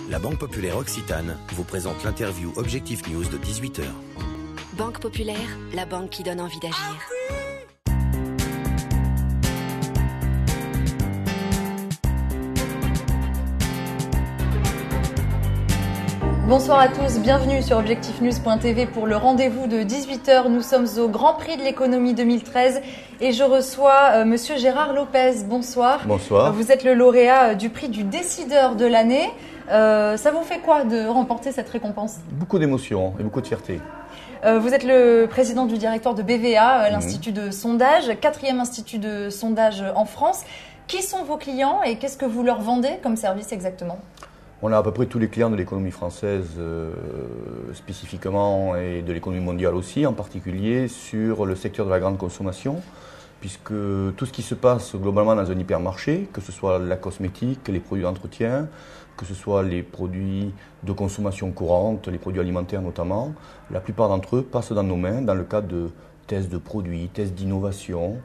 La Banque Populaire Occitane vous présente l'interview Objectif News de 18h. Banque Populaire, la banque qui donne envie d'agir. Bonsoir à tous, bienvenue sur objectifnews.tv pour le rendez-vous de 18h. Nous sommes au Grand Prix de l'économie 2013 et je reçois Monsieur Gérard Lopez. Bonsoir. Bonsoir. Vous êtes le lauréat du prix du décideur de l'année. Ça vous fait quoi de remporter cette récompense? Beaucoup d'émotions et beaucoup de fierté. Vous êtes le président du directoire de BVA, l'Institut de sondage, 4e institut de sondage en France. Qui sont vos clients et qu'est-ce que vous leur vendez comme service exactement? On a à peu près tous les clients de l'économie française spécifiquement et de l'économie mondiale aussi, en particulier sur le secteur de la grande consommation, puisque tout ce qui se passe globalement dans un hypermarché, que ce soit la cosmétique, les produits d'entretien, que ce soit les produits de consommation courante, les produits alimentaires notamment, la plupart d'entre eux passent dans nos mains dans le cadre de tests de produits, tests d'innovation,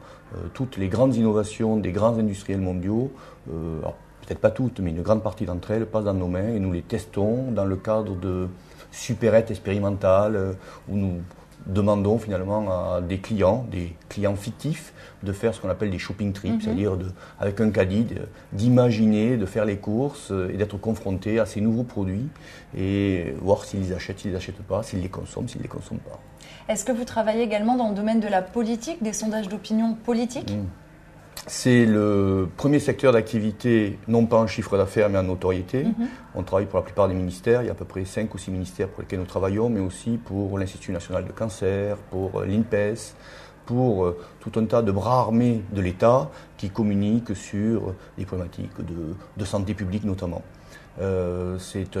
toutes les grandes innovations des grands industriels mondiaux, peut-être pas toutes, mais une grande partie d'entre elles passent dans nos mains et nous les testons dans le cadre de supérettes expérimentales où nous demandons finalement à des clients fictifs, de faire ce qu'on appelle des shopping trips, c'est-à-dire avec un caddie, d'imaginer, de faire les courses et d'être confrontés à ces nouveaux produits et voir s'ils les achètent, s'ils les achètent pas, s'ils les consomment, s'ils les consomment pas. Est-ce que vous travaillez également dans le domaine de la politique, des sondages d'opinion politique? C'est le premier secteur d'activité, non pas en chiffre d'affaires, mais en notoriété. On travaille pour la plupart des ministères. Il y a à peu près 5 ou 6 ministères pour lesquels nous travaillons, mais aussi pour l'Institut national de cancer, pour l'INPES, pour tout un tas de bras armés de l'État qui communiquent sur les problématiques de santé publique notamment. C'est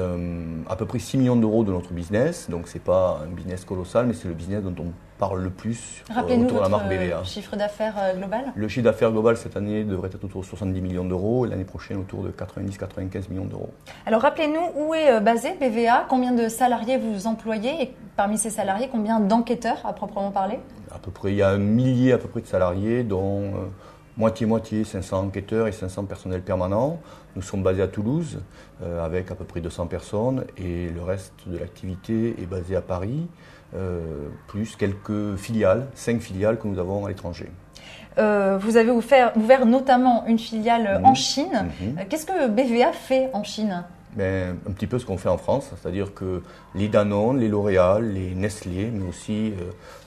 à peu près 6 millions d'euros de notre business, donc c'est pas un business colossal, mais c'est le business dont on parle le plus autour de la marque BVA. Rappelez-nous chiffre d'affaires global. Le chiffre d'affaires global cette année devrait être autour de 70 millions d'euros et l'année prochaine autour de 90-95 millions d'euros. Alors rappelez-nous où est basé BVA, combien de salariés vous employez et parmi ces salariés, combien d'enquêteurs à proprement parler? À peu près, il y a 1 millier à peu près de salariés dont moitié-moitié, 500 enquêteurs et 500 personnels permanents. Nous sommes basés à Toulouse avec à peu près 200 personnes et le reste de l'activité est basé à Paris, plus quelques filiales, 5 filiales que nous avons à l'étranger. Vous avez ouvert notamment une filiale en Chine. Qu'est-ce que BVA fait en Chine? Un petit peu ce qu'on fait en France, c'est-à-dire que les Danone, les L'Oréal, les Nestlé, mais aussi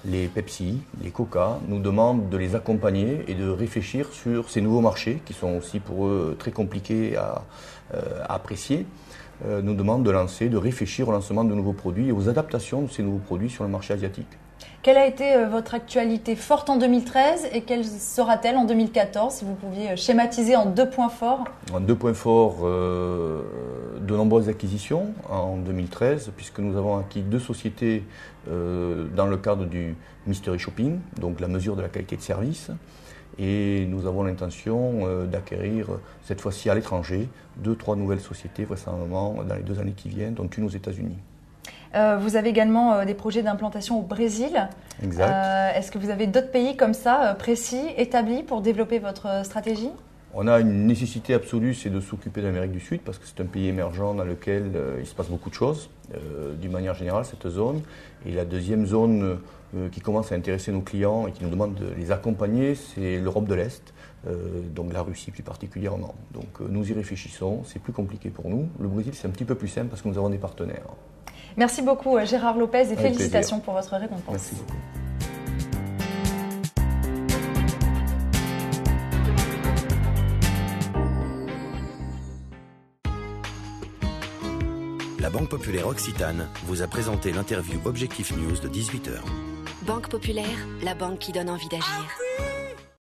les Pepsi, les Coca, nous demandent de les accompagner et de réfléchir sur ces nouveaux marchés qui sont aussi pour eux très compliqués à apprécier. Nous demandent de réfléchir au lancement de nouveaux produits et aux adaptations de ces nouveaux produits sur le marché asiatique. Quelle a été votre actualité forte en 2013 et quelle sera-t-elle en 2014, si vous pouviez schématiser en 2 points forts? En 2 points forts, de nombreuses acquisitions en 2013, puisque nous avons acquis 2 sociétés dans le cadre du Mystery Shopping, donc la mesure de la qualité de service. Et nous avons l'intention d'acquérir, cette fois-ci à l'étranger, 2-3 nouvelles sociétés, vraisemblablement dans les 2 années qui viennent, dont une aux États-Unis. Vous avez également des projets d'implantation au Brésil. Exact. Est-ce que vous avez d'autres pays comme ça, précis, établis pour développer votre stratégie? On a une nécessité absolue, c'est de s'occuper de l'Amérique du Sud, parce que c'est un pays émergent dans lequel il se passe beaucoup de choses, d'une manière générale, cette zone. Et la deuxième zone qui commence à intéresser nos clients et qui nous demande de les accompagner, c'est l'Europe de l'Est, donc la Russie plus particulièrement. Donc nous y réfléchissons, c'est plus compliqué pour nous. Le Brésil, c'est un petit peu plus simple parce que nous avons des partenaires. Merci beaucoup Gérard Lopez et félicitations pour votre récompense. Merci beaucoup. La Banque Populaire Occitane vous a présenté l'interview Objectif News de 18h. Banque Populaire, la banque qui donne envie d'agir.